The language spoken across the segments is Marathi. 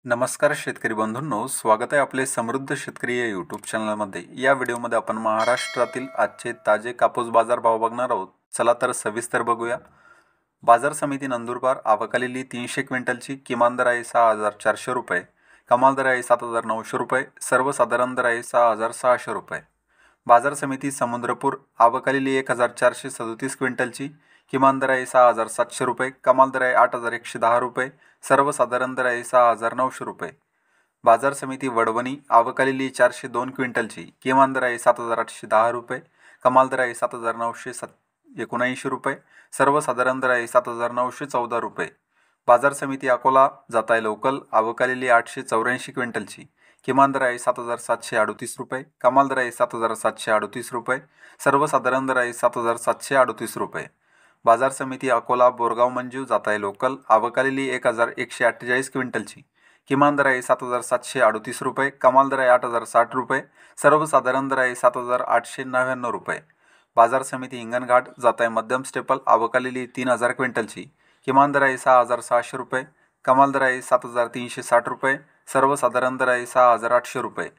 नमस्कार शेतकरी बंधूंनो, स्वागत आहे आपले समृद्ध शेतकरी या यूट्यूब चॅनलमध्ये। या व्हिडिओमध्ये आपण महाराष्ट्रातील आजचे ताजे कापूस बाजार भाव बघणार आहोत। चला तर सविस्तर बघूया। बाजार समिती नंदुरबार आवकालेली 300 क्विंटलची किमान दर आहे 6400 रुपये, कमाल दर आहे 7900 रुपये, सर्वसाधारण दर आहे 6600 रुपये। बाजार समिती समुद्रपूर आवकालेली 1437 क्विंटलची किमान दर आहे 6700 रुपये, कमाल दर आहे 8110 रुपये, सर्वसाधारण दर आहे 6900 रुपये। बाजार समिती वडवणी आवकालेली 402 क्विंटलची किमान दर आहे 7810 रुपये, कमाल दर आहे 7979 रुपये, सर्वसाधारण दर आहे 7914 रुपये। बाजार समिती अकोला जाताय लोकल आवकालेली 884 क्विंटलची किमान दर आहे 7738 रुपये, कमाल दर आहे 7738 रुपये, सर्वसाधारण दर आहे 7738 रुपये। बाजार समिती अकोला बोरगाव मंजू जाताय लोकल आवकालेली 1148 क्विंटलची किमान दर आहे 7738 रुपये, कमाल दर आहे 8060 रुपये, सर्वसाधारण दर आहे 7899 रुपये। बाजार समिती हिंगणघाट जाताय मध्यम स्टेपल आवकालेली 3000 क्विंटलची किमान दर आहे 6600 रुपये, कमाल दर आहे 7360 रुपये, सर्वसाधारण दर आहे 6800 रुपये।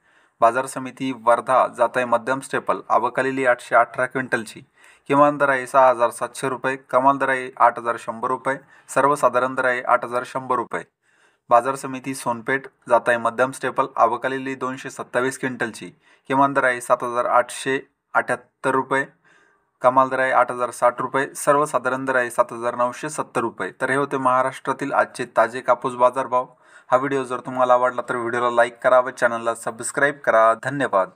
बाजार समिती वर्धा जाताय मध्यम स्टेपल आवकालेली 818 क्विंटलची किमान दर आहे 6700 रुपये, कमाल दर आहे 8100 रुपये, सर्वसाधारण दर आहे 8100 रुपये। बाजार समिती सोनपेठ जाताय मध्यम स्टेपल आवकालेली 227 क्विंटलची किमान दर आहे 7878 रुपये, कमाल दर आहे 8060 रुपये, सर्वसाधारण दर आहे 7970 रुपये। तर हे होते महाराष्ट्रातील आजचे ताजे कापूस बाजार भाव। हा व्हिडिओ जर तुम्हाला आवडला तर व्हिडिओला लाईक करा व चॅनलला सबस्क्राईब करा। धन्यवाद।